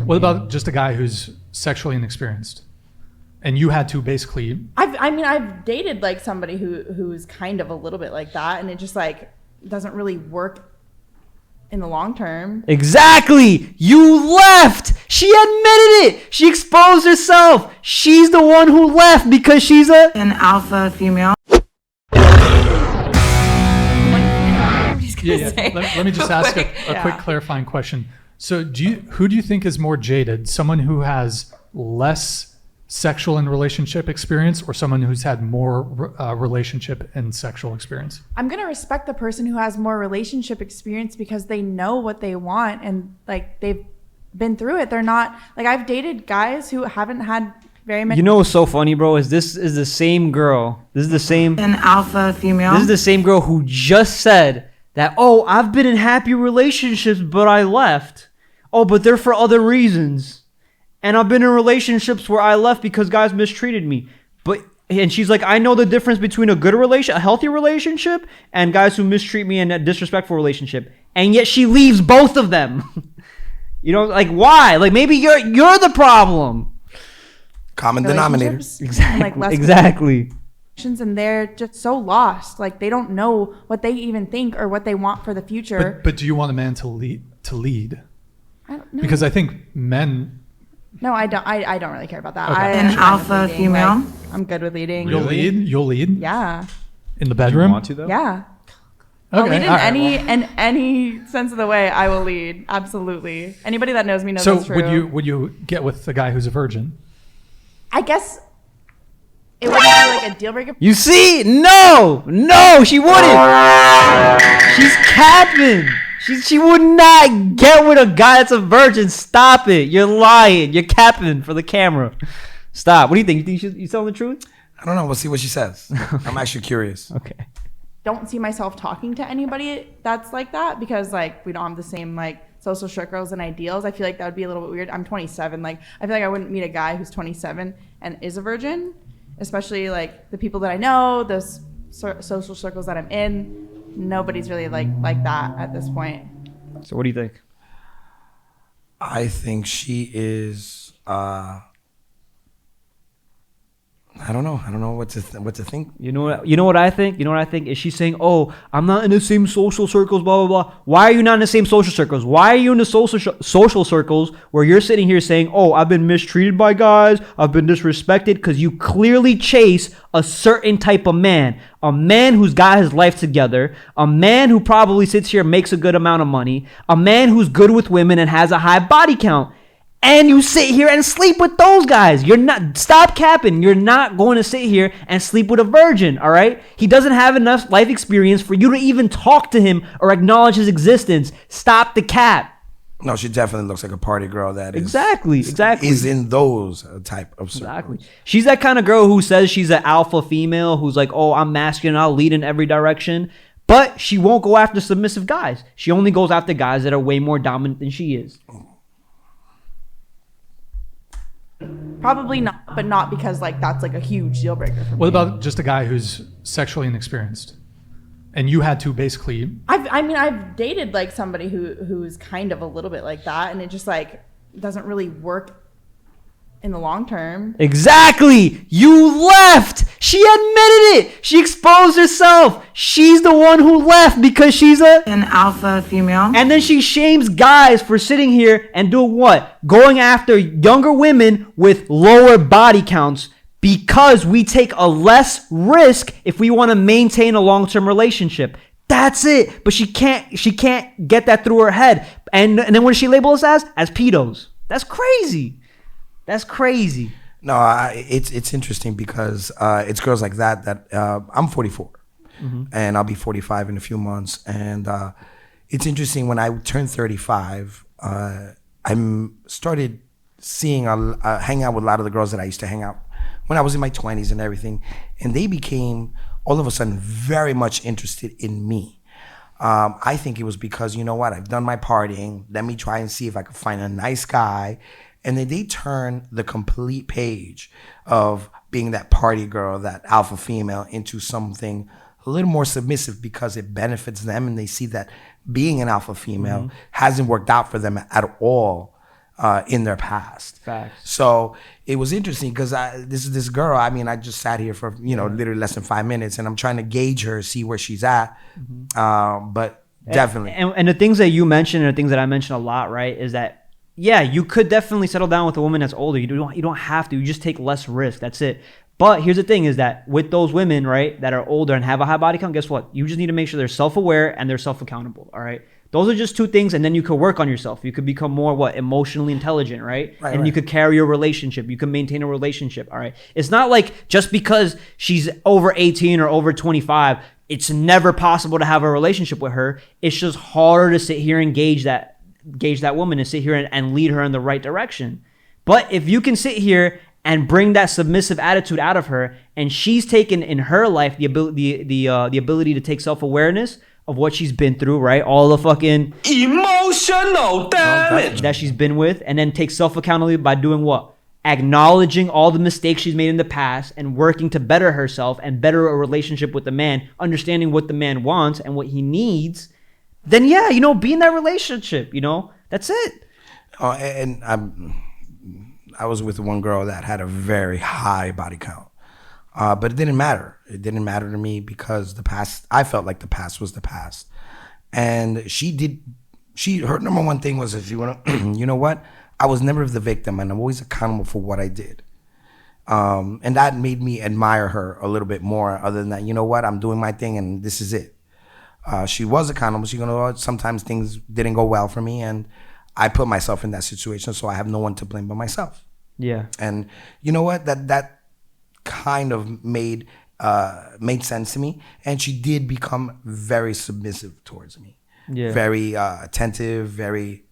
What about just a guy who's sexually inexperienced, and you had to basically? I've dated like somebody who's kind of a little bit like that, and it just like doesn't really work in the long term. Exactly. You left. She admitted it. She exposed herself. She's the one who left because she's an alpha female. Let me just ask a quick clarifying question. So who do you think is more jaded? Someone who has less sexual and relationship experience, or someone who's had more relationship and sexual experience? I'm going to respect the person who has more relationship experience because they know what they want and like they've been through it. They're not like, I've dated guys who haven't had very many. You know what's so funny, bro, is this is the same girl. This is the same an alpha female. This is the same girl who just said that, oh, I've been in happy relationships, but I left. Oh, but they're for other reasons. And I've been in relationships where I left because guys mistreated me. And she's like, I know the difference between a healthy relationship, and guys who mistreat me in a disrespectful relationship. And yet she leaves both of them. You know, like why? Like maybe you're the problem. Common denominator. Exactly. Like Exactly. And they're just so lost. Like they don't know what they even think or what they want for the future. But do you want a man to lead? I don't know. Because I think men. No, I don't. I don't really care about that. Okay. An alpha female. Like, I'm good with leading. You'll lead. Yeah. In the bedroom. You want to though? Yeah. Okay. I'll lead in any sense of the way. I will lead. Absolutely. Anybody that knows me knows that's true. So would you get with a guy who's a virgin? I guess it would be like a deal breaker. You see? No, she wouldn't. She's capping. She would not get with a guy that's a virgin. Stop it. You're lying. You're capping for the camera. Stop. What do you think? You think you telling the truth? I don't know. We'll see what she says. I'm actually curious. Okay. Don't see myself talking to anybody that's like that because like we don't have the same like social circles and ideals. I feel like that would be a little bit weird. I'm 27. Like I feel like I wouldn't meet a guy who's 27 and is a virgin, especially like the people that I know, those social circles that I'm in. Nobody's really like that at this point. So what do you think? I think she is. I don't know what to think. You know what I think? Is she saying, "Oh, I'm not in the same social circles, blah blah blah." Why are you not in the same social circles? Why are you in the social circles where you're sitting here saying, "Oh, I've been mistreated by guys, I've been disrespected," because you clearly chase a certain type of man, a man who's got his life together, a man who probably sits here and makes a good amount of money, a man who's good with women and has a high body count. And you sit here and sleep with those guys. Stop capping. You're not going to sit here and sleep with a virgin, all right? He doesn't have enough life experience for you to even talk to him or acknowledge his existence. Stop the cap. No, she definitely looks like a party girl that is Exactly. is in those type of circles. Exactly. She's that kind of girl who says she's an alpha female who's like, oh, I'm masculine, I'll lead in every direction. But she won't go after submissive guys. She only goes after guys that are way more dominant than she is. Probably not, but not because like that's like a huge deal breaker for me. What about just a guy who's sexually inexperienced, and you had to basically? I've dated like somebody who's kind of a little bit like that, and it just like doesn't really work in the long term. Exactly. You left. She admitted it. She exposed herself. She's the one who left because she's an alpha female. And then she shames guys for sitting here and doing what? Going after younger women with lower body counts because we take a less risk if we want to maintain a long-term relationship. That's it. But she can't get that through her head. And then what does she label us as? As pedos. That's crazy. That's crazy. No, it's interesting because it's girls like that I'm 44, and I'll be 45 in a few months. And it's interesting when I turned 35, I started seeing hang out with a lot of the girls that I used to hang out when I was in my 20s and everything, and they became all of a sudden very much interested in me. I think it was because, you know what, I've done my partying. Let me try and see if I could find a nice guy. And then they turn the complete page of being that party girl, that alpha female, into something a little more submissive because it benefits them, and they see that being an alpha female hasn't worked out for them at all. in their past. Facts. So it was interesting because this girl, I mean, I just sat here for, literally less than 5 minutes, and I'm trying to gauge her, see where she's at. But definitely. And the things that you mentioned and the things that I mentioned a lot, right, is that, yeah, you could definitely settle down with a woman that's older. You don't have to. You just take less risk. That's it. But here's the thing is that with those women, right, that are older and have a high body count, guess what? You just need to make sure they're self-aware and they're self-accountable, all right? Those are just 2 things, and then you could work on yourself. You could become more, emotionally intelligent, right? And you could carry a relationship. You can maintain a relationship, all right? It's not like just because she's over 18 or over 25, it's never possible to have a relationship with her. It's just harder to sit here and gauge that woman and sit here and lead her in the right direction. But if you can sit here and bring that submissive attitude out of her, and she's taken in her life the ability to take self-awareness of what she's been through, right? All the fucking emotional damage that she's been with, and then take self-accountability by doing what? Acknowledging all the mistakes she's made in the past and working to better herself and better a relationship with the man, understanding what the man wants and what he needs, then yeah, be in that relationship, that's it. Oh, and I was with one girl that had a very high body count. But it didn't matter. It didn't matter to me because I felt like the past was the past. And her number one thing was, if you want to, you know what? I was never the victim, and I'm always accountable for what I did. And that made me admire her a little bit more, other than that, you know what? I'm doing my thing and this is it. She was accountable. Sometimes things didn't go well for me, and I put myself in that situation, so I have no one to blame but myself. Yeah. And you know what? That kind of made sense to me, and she did become very submissive towards me. Yeah. Very attentive, very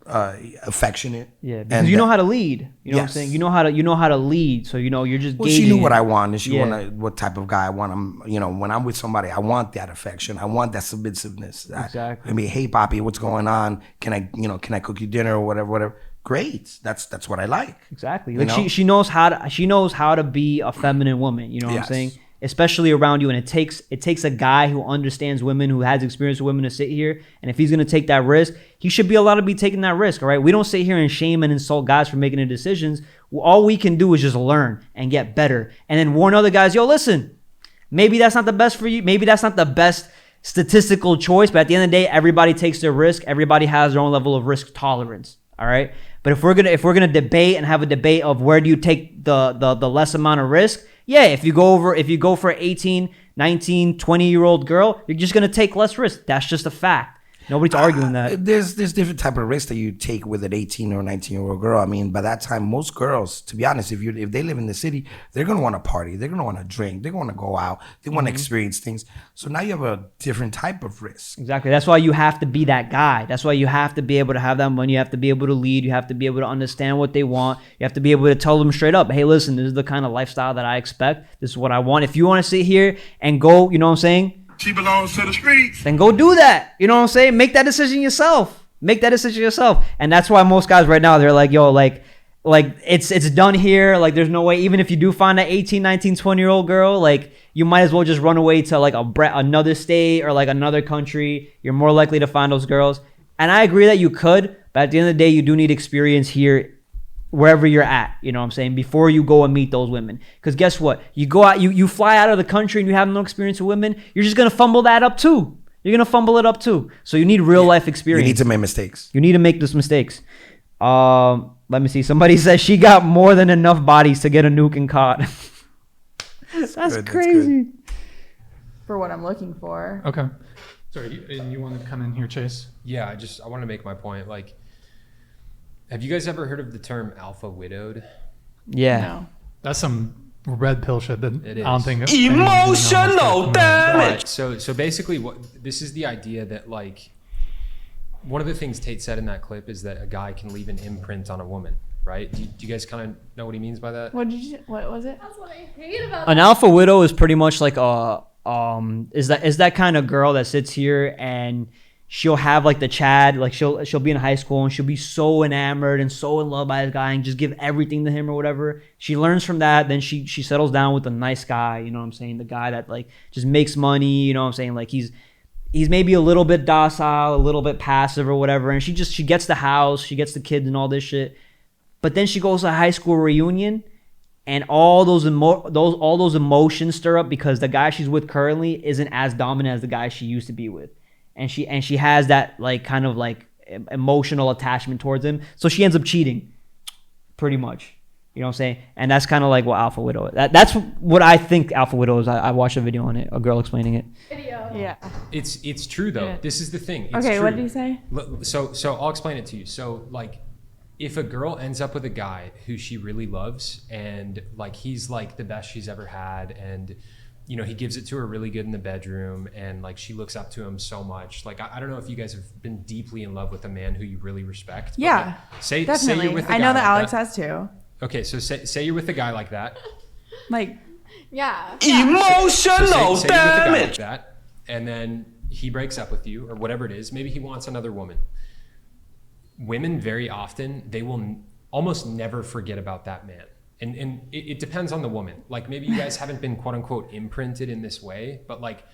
affectionate. Yeah, because you know how to lead. You know what I'm Yes. saying? You know how to lead. So you're just Well, gauging. she knew what I wanted. She Yeah. wanted what type of guy I want. When I'm with somebody, I want that affection. I want that submissiveness. Exactly. I mean, hey, Poppy, what's going on? Can I cook you dinner or whatever? Great. That's what I like. Exactly. You Like know? she knows how to be a feminine woman. You know what I'm Yes. saying? Especially around you, and it takes a guy who understands women, who has experience with women, to sit here. And if he's gonna take that risk, he should be allowed to be taking that risk. All right. We don't sit here and shame and insult guys for making the decisions. All we can do is just learn and get better, and then warn other guys. Yo, listen, maybe that's not the best for you. Maybe that's not the best statistical choice. But at the end of the day, everybody takes their risk. Everybody has their own level of risk tolerance. All right. But if we're gonna debate and have a debate of where do you take the less amount of risk, yeah, if you go for an 18, 19, 20-year-old girl, you're just gonna take less risk. That's just a fact. Nobody's arguing that. There's different type of risks that you take with an 18 or 19-year-old girl. I mean, by that time, most girls, to be honest, if they live in the city, they're gonna want to party, they're gonna want to drink, they're gonna go out, they want to experience things. So now you have a different type of risk. Exactly. That's why you have to be that guy. That's why you have to be able to have that money. You have to be able to lead. You have to be able to understand what they want. You have to be able to tell them straight up, hey, listen, this is the kind of lifestyle that I expect. This is what I want. If you want to sit here and go, you know what I'm saying? she belongs to the streets. Then go do that. You know what I'm saying? Make that decision yourself. And that's why most guys right now, they're like, yo, like it's done here. Like there's no way, even if you do find an 18, 19, 20-year-old girl, like you might as well just run away to like another state or like another country. You're more likely to find those girls. And I agree that you could, but at the end of the day, you do need experience here wherever you're at, you know what I'm saying, before you go and meet those women. Because guess what? You go out, you fly out of the country and you have no experience with women, you're just going to fumble that up too. You're going to fumble it up too. So you need real life experience. You need to make mistakes. You need to make those mistakes. Let me see. Somebody says she got more than enough bodies to get a nuke and caught. That's crazy. For what I'm looking for. Okay. Sorry, and you want to come in here, Chase? Yeah, I want to make my point. Like, have you guys ever heard of the term alpha widowed? Yeah. No. That's some red pill shit that It I don't is. think Emotional damage. Right. So basically, this is the idea that, like, one of the things Tate said in that clip is that a guy can leave an imprint on a woman, right? Do you guys kind of know what he means by that? What was it? That's what I hate about An alpha widow is pretty much like is that kind of girl that sits here and she'll have like the Chad, like she'll be in high school and she'll be so enamored and so in love by this guy and just give everything to him or whatever. She learns from that, then she settles down with a nice guy, you know what I'm saying? The guy that like just makes money, you know what I'm saying? Like he's he's maybe a little bit docile, a little bit passive or whatever, and she gets the house, she gets the kids and all this shit. But then she goes to a high school reunion, and all those emotions stir up because the guy she's with currently isn't as dominant as the guy she used to be with, and she has that like kind of like emotional attachment towards him, so she ends up cheating, pretty much. You know what I'm saying? And that's kind of like what Alpha Widow is. That's what I think Alpha Widow is. I watched a video on it, a girl explaining it. Yeah. It's true though. Yeah. This is the thing. It's Okay, true. what did he say? So I'll explain it to you. So like, if a girl ends up with a guy who she really loves and like he's like the best she's ever had, and you know he gives it to her really good in the bedroom, and like she looks up to him so much. Like I don't know if you guys have been deeply in love with a man who you really respect. But Yeah, like, say definitely. you're with a I guy know that like Alex has too. Okay, so say you're with a guy like that. Like, Emotional Say you're with a guy like damage. that, and then he breaks up with you or whatever it is. Maybe he wants another woman. Women very often, they will almost never forget about that man. And it depends on the woman. Like maybe you guys haven't been quote unquote imprinted in this way, but like,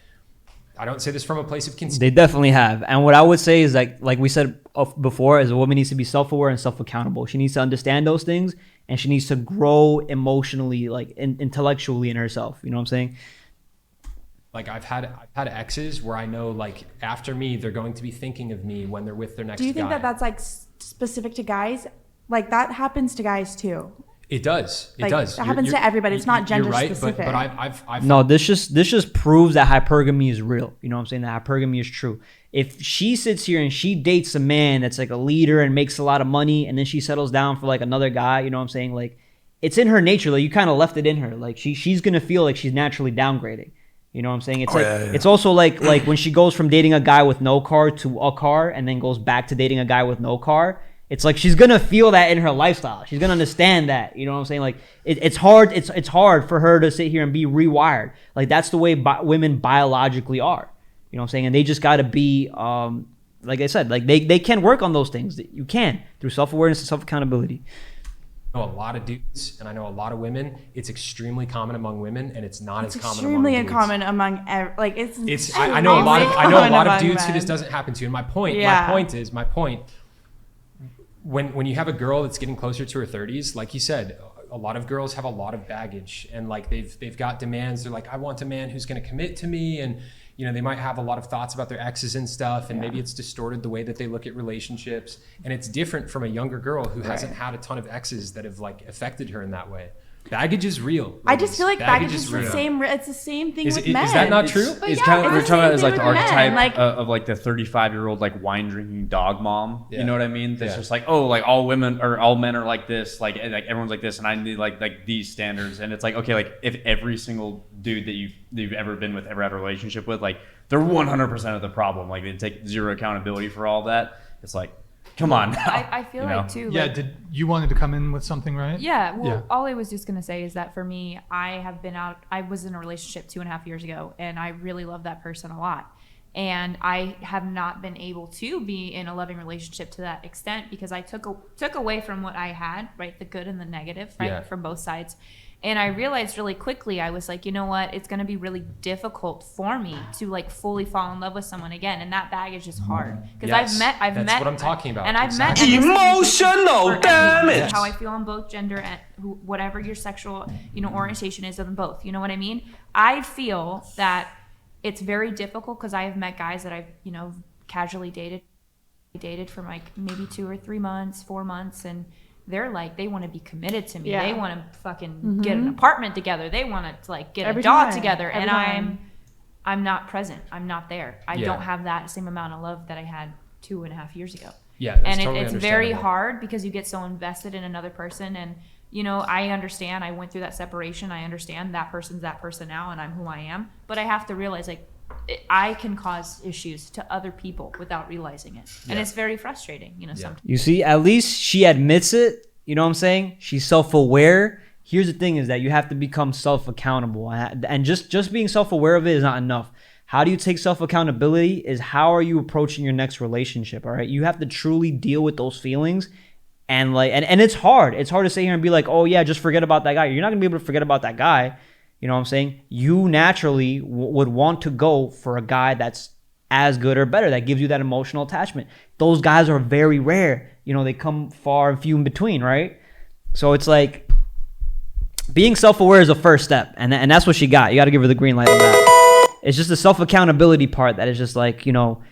I don't say this from a place of conceit. They definitely have. And what I would say is like we said before, is a woman needs to be self-aware and self-accountable. She needs to understand those things, and she needs to grow emotionally, like intellectually in herself. You know what I'm saying? Like I've had exes where I know like after me, they're going to be thinking of me when they're with their next guy. do you think that that's like specific to guys? Like that happens to guys too. It does. It Like, does. it happens to everybody. It's not gender you're right, specific. But I've No, this just proves that hypergamy is real. You know what I'm saying? That hypergamy is true. If she sits here and she dates a man that's like a leader and makes a lot of money, and then she settles down for like another guy, you know what I'm saying? Like it's in her nature. Like you kind of left it in her. Like she's gonna feel like she's naturally downgrading. You know what I'm saying? It's It's also like when she goes from dating a guy with no car to a car, and then goes back to dating a guy with no car. It's like she's gonna feel that in her lifestyle. She's gonna understand that. You know what I'm saying? Like it's hard. It's hard for her to sit here and be rewired. Like that's the way women biologically are. You know what I'm saying? And they just gotta be, like I said, like they can work on those things. You can through self-awareness and self-accountability. I know a lot of dudes and I know a lot of women. It's extremely common among women, and it's not as common Extremely among dudes. uncommon among like it's. I know a lot of dudes who men. this doesn't happen to. And my point Yeah. my point. When you have a girl that's getting closer to her 30s, like you said, a lot of girls have a lot of baggage, and like they've got demands. They're like, I want a man who's going to commit to me, and you know they might have a lot of thoughts about their exes and stuff, and maybe it's distorted the way that they look at relationships, and it's different from a younger girl who hasn't had a ton of exes that have like affected her in that way. Baggage is real. I just feel like baggage is the real. same. It's the same thing Is with it- men. is that not true? But It's yeah, kind of, we're it's talking about the as same like the thing with men. archetype Like, of like the 35-year-old like wine drinking dog mom. Yeah. You know what I mean? That's Yeah. just like, oh, like all women or all men are like this, like and, like everyone's like this, and I need like these standards. And it's like, okay, like if every single dude that you've ever been with ever had a relationship with, like they're 100% of the problem. Like they take zero accountability for all of that. It's like, come on. Now, I feel you know? like too. Yeah, like, did you wanted to come in with something, right? Yeah, well, Yeah. all I was just gonna say is that for me, I was in a relationship 2.5 years ago, and I really love that person a lot. And I have not been able to be in a loving relationship to that extent because I took away from what I had, right, the good and the negative, right, Yeah. from both sides. And I realized really quickly, I was like, you know what, it's gonna be really difficult for me to like fully fall in love with someone again, and that baggage is hard because Yes, I've that's met what I'm talking about. and I've Exactly. met Emotional damage. This is how I feel on both gender and whatever your sexual, orientation is of them both. You know what I mean? I feel that it's very difficult because I have met guys that I've, casually dated for like maybe 2 or 3 months, 4 months, and they're like, they want to be committed to me. Yeah. They want to fucking get an apartment together. They want to like get Every a dog time. together. Every And time. I'm not present. I'm not there. I Yeah. don't have that same amount of love that I had 2.5 years ago. Yeah, that's And totally it's very understandable. hard because you get so invested in another person. And, I understand. I went through that separation. I understand that person's that person now, and I'm who I am. But I have to realize, like, I can cause issues to other people without realizing it. And Yeah. it's very frustrating, sometimes. You see, at least she admits it. You know what I'm saying? She's self-aware. Here's the thing is that you have to become self-accountable. And just being self-aware of it is not enough. How do you take self-accountability is how are you approaching your next relationship, all right? You have to truly deal with those feelings. And it's hard. It's hard to sit here and be like, oh, yeah, just forget about that guy. You're not going to be able to forget about that guy. You know what I'm saying? You naturally would want to go for a guy that's as good or better, that gives you that emotional attachment. Those guys are very rare. You know, they come far and few in between, right? So it's like being self-aware is a first step, and that's what she got. You got to give her the green light on that. It's just the self-accountability part that is just like, you know,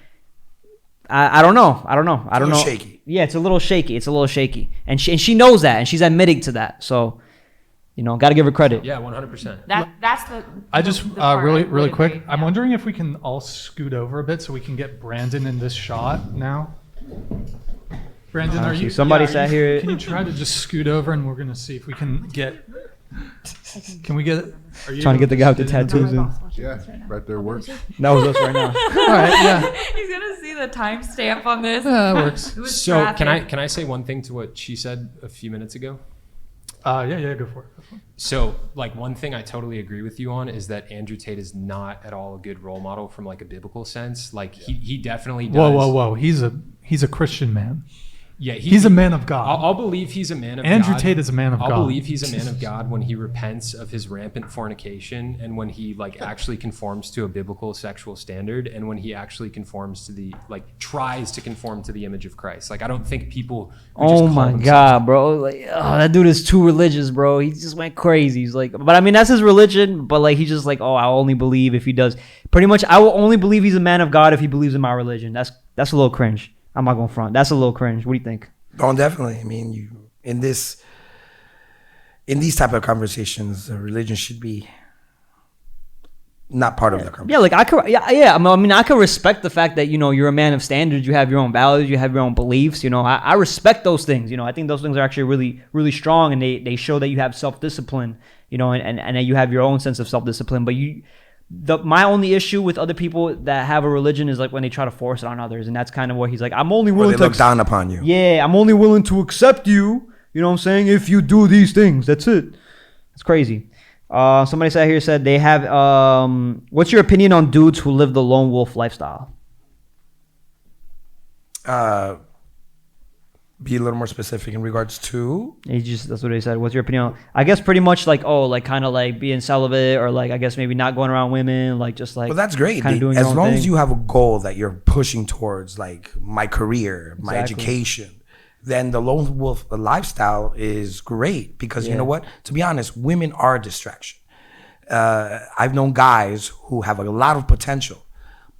I don't know. I don't know. Shaky. Yeah, it's a little shaky. And she knows that, and she's admitting to that. So, you know, got to give her credit. Yeah, 100%. That's the. I just the part really I would quick. agree, I'm yeah. wondering if we can all scoot over a bit so we can get Brandon in this shot now. Brandon, are you? Somebody yeah, sat here. Can you try to just scoot over and we're gonna see if we can get. Can we get? Are you Trying to get the guy with the sit in tattoos in. Yeah, right there works. That was us right now. All right, yeah, He's gonna see the timestamp on this. that works. It was So traffic. can I say one thing to what she said a few minutes ago? Yeah, go for it. So, like, one thing I totally agree with you on is that Andrew Tate is not at all a good role model from like a biblical sense. Like, he definitely does. Whoa! He's a Christian man. Yeah, He's a man of God. I'll believe he's a man of Andrew God. Tate is a man of God. I'll believe he's a man of God when he repents of his rampant fornication, and when he like actually conforms to a biblical sexual standard, and when he actually conforms to the tries to conform to the image of Christ. Like, I don't think people who just Oh call my themselves- God, bro. Like, that dude is too religious, bro. He just went crazy. He's like, but I mean, that's his religion. But like, he's just like, oh, I'll only believe if he does. Pretty much, I will only believe he's a man of God if he believes in my religion. That's a little cringe. I'm not going to front. That's a little cringe. What do you think? Oh, definitely. I mean, you in these type of conversations, religion should be not part of the conversation. Yeah, like I could, yeah. I mean, I could respect the fact that, you know, you're a man of standards. You have your own values. You have your own beliefs. You know, I respect those things. You know, I think those things are actually really, really strong, and they show that you have self-discipline. You know, and that you have your own sense of self-discipline. But my only issue with other people that have a religion is like when they try to force it on others, and that's kind of what he's like. I'm only Or willing they to look down upon you. Yeah, I'm only willing to accept you. You know what I'm saying? If you do these things, that's it. It's crazy. Somebody sat here said they have. What's your opinion on dudes who live the lone wolf lifestyle? Be a little more specific in regards to. That's what he said. What's your opinion on? I guess pretty much like kind of like being celibate, or like I guess maybe not going around women, like just like. Well, that's great. Kind of doing As your own long thing. as you have a goal that you're pushing towards, like my career, my Exactly. education, then the lone wolf lifestyle is great because you know what? To be honest, women are a distraction. I've known guys who have a lot of potential,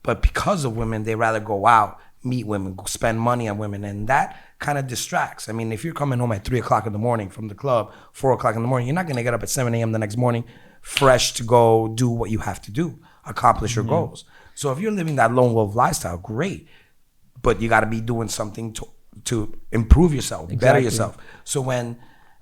but because of women, they rather go out, meet women, go spend money on women, and that kind of distracts. I mean, if you're coming home at 3 o'clock in the morning from the club, 4 o'clock in the morning, you're not going to get up at 7 a.m. the next morning fresh to go do what you have to do, accomplish your goals. So if you're living that lone wolf lifestyle, great, but you got to be doing something to improve yourself, better yourself. So when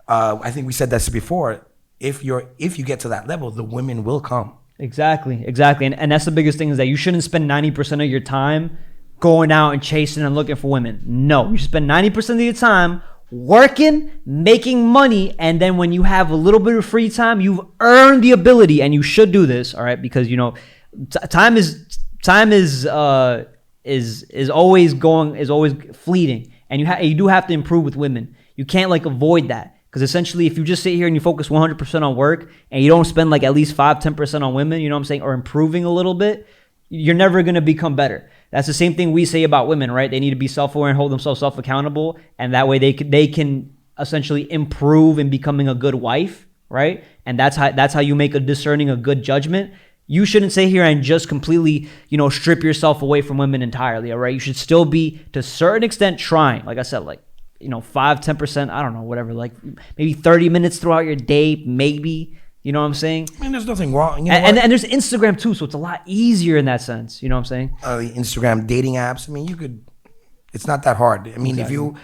I think we said this before, if you get to that level, the women will come. Exactly. And that's the biggest thing, is that you shouldn't spend 90% of your time going out and chasing and looking for women. No, you should spend 90% of your time working, making money, and then when you have a little bit of free time, you've earned the ability, and you should do this, all right? Because, you know, time is always fleeting, and you do have to improve with women. You can't like avoid that. Because essentially, if you just sit here and you focus 100% on work and you don't spend like at least 5-10% on women, you know what I'm saying, or improving a little bit, you're never going to become better. That's the same thing we say about women, right? They need to be self-aware and hold themselves self-accountable, and that way they can essentially improve in becoming a good wife, right? And that's how you make a good judgment. You shouldn't sit here and just completely, you know, strip yourself away from women entirely, all right? You should still be, to a certain extent, trying. Like I said, like, you know, 5-10%, I don't know, whatever, like maybe 30 minutes throughout your day, maybe. You know what I'm saying? I mean, there's nothing wrong. You know and there's Instagram too, so it's a lot easier in that sense. You know what I'm saying? The Instagram dating apps. I mean, it's not that hard. I mean, if you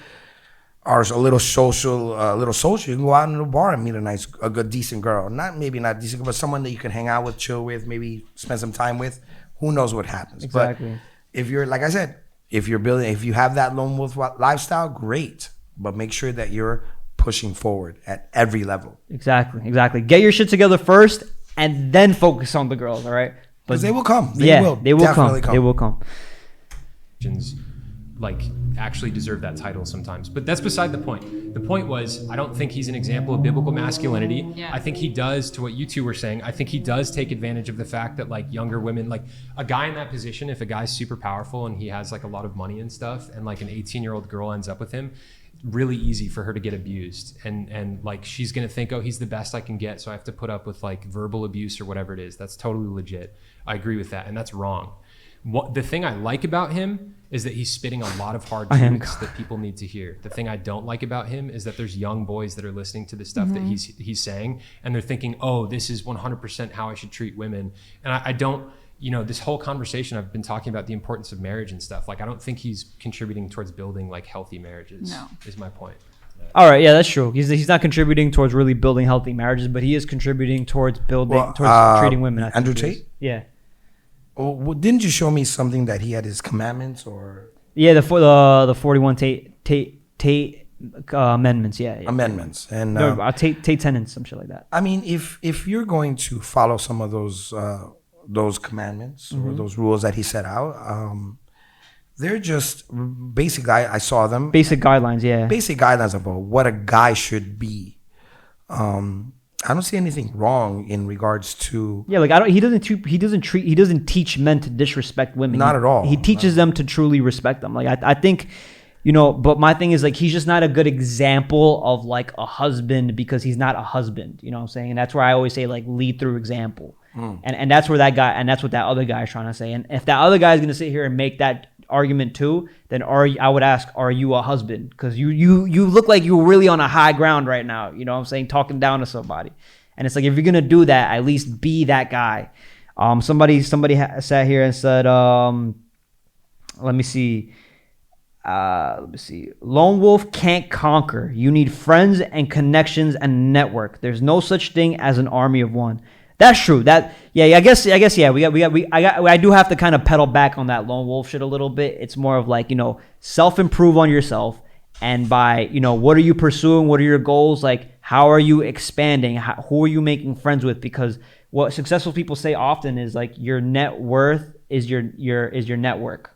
are a little social, you can go out in the bar and meet a good, decent girl. Not decent, but someone that you can hang out with, chill with, maybe spend some time with. Who knows what happens? Exactly. But if you're, like I said, if you have that lone wolf lifestyle, great. But make sure that you're pushing forward at every level. Exactly. Get your shit together first, and then focus on the girls. All right? Because they will come. They will come. Like actually deserve that title sometimes, but that's beside the point. The point was, I don't think he's an example of biblical masculinity. Yeah. I think he does, to what you two were saying, I think he does take advantage of the fact that like younger women, like a guy in that position, if a guy's super powerful and he has like a lot of money and stuff, and like an 18-year-old girl ends up with him, really easy for her to get abused, and like she's gonna think, oh, he's the best I can get, so I have to put up with like verbal abuse or whatever it is. That's totally legit. I agree with that, and that's wrong. The thing I like about him is that he's spitting a lot of hard truths that people need to hear. The thing I don't like about him is that there's young boys that are listening to the stuff that he's saying, and they're thinking, oh, this is 100% how I should treat women. And I don't, you know, this whole conversation I've been talking about the importance of marriage and stuff. Like, I don't think he's contributing towards building like healthy marriages. No. Is my point. All right, yeah, that's true. He's not contributing towards really building healthy marriages, but he is contributing towards building treating women. I think Andrew he is. Tate? Yeah. Well, didn't you show me something that he had his commandments or Yeah, the 41 Tate amendments. Yeah. amendments? And No, Tate tenets, some shit like that. I mean, if you're going to follow some of those commandments or those rules that he set out, they're just basic. I saw them. Basic guidelines, yeah. Basic guidelines about what a guy should be. I don't see anything wrong in regards to. Yeah, like he doesn't teach men to disrespect women. Not at all. He teaches them to truly respect them. Like I think, you know, but my thing is like he's just not a good example of like a husband because he's not a husband. You know what I'm saying? And that's where I always say like lead through example. And that's where that guy and that's what that other guy is trying to say. And if that other guy is gonna sit here and make that argument too, then I would ask, are you a husband? Because you look like you're really on a high ground right now. You know what I'm saying? Talking down to somebody. And it's like, if you're gonna do that, at least be that guy. Somebody sat here and said, let me see. Lone wolf can't conquer. You need friends and connections and network. There's no such thing as an army of one. That's true. I guess yeah. I do have to kind of pedal back on that lone wolf shit a little bit. It's more of like, you know, self-improve on yourself, and by, you know, what are you pursuing? What are your goals? Like, how are you expanding? Who are you making friends with? Because what successful people say often is like your net worth is your network,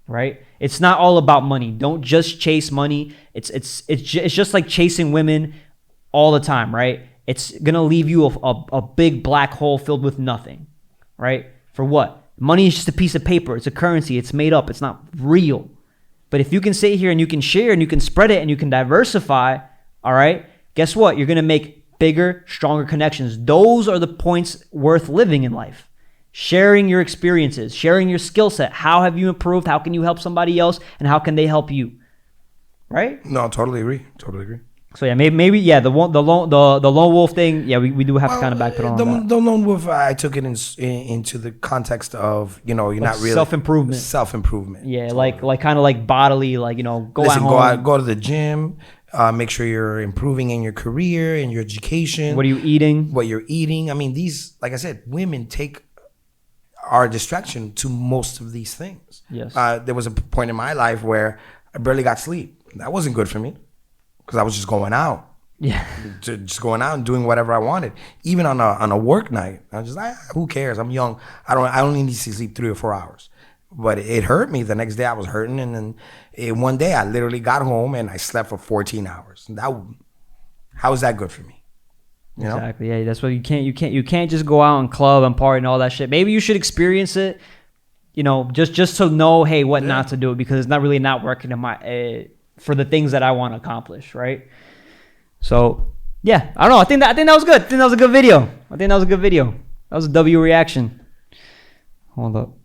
right? It's not all about money. Don't just chase money. It's just like chasing women all the time, right? It's going to leave you a big black hole filled with nothing, right? For what? Money is just a piece of paper. It's a currency. It's made up. It's not real. But if you can sit here and you can share and you can spread it and you can diversify, all right, guess what? You're going to make bigger, stronger connections. Those are the points worth living in life. Sharing your experiences, sharing your skill set. How have you improved? How can you help somebody else? And how can they help you? Right? No, totally agree. So yeah, maybe yeah, the lone wolf thing. Yeah, we do have to kind of backpedal on that. The lone wolf, I took it into the context of, you know, you're Like not really self-improvement. Yeah, totally. like kind of like bodily, like, you know, go go to the gym, make sure you're improving in your career, in your education. What are you eating? What you're eating. I mean, these, like I said, women take our distraction to most of these things. Yes. There was a point in my life where I barely got sleep. That wasn't good for me, because I was just going out. Yeah. Just going out and doing whatever I wanted. Even on a work night, I was just like, who cares? I'm young. I only need to sleep 3 or 4 hours. But it hurt me. The next day I was hurting, and then one day I literally got home and I slept for 14 hours. How is that good for me? You know? Exactly. Yeah, that's what you can't just go out and club and party and all that shit. Maybe you should experience it, you know, just to know, hey, what not to do, because it's not really not working in my for the things that I want to accomplish, right? So, yeah, I don't know. I think that was good. I think that was a good video. That was a W reaction. Hold up.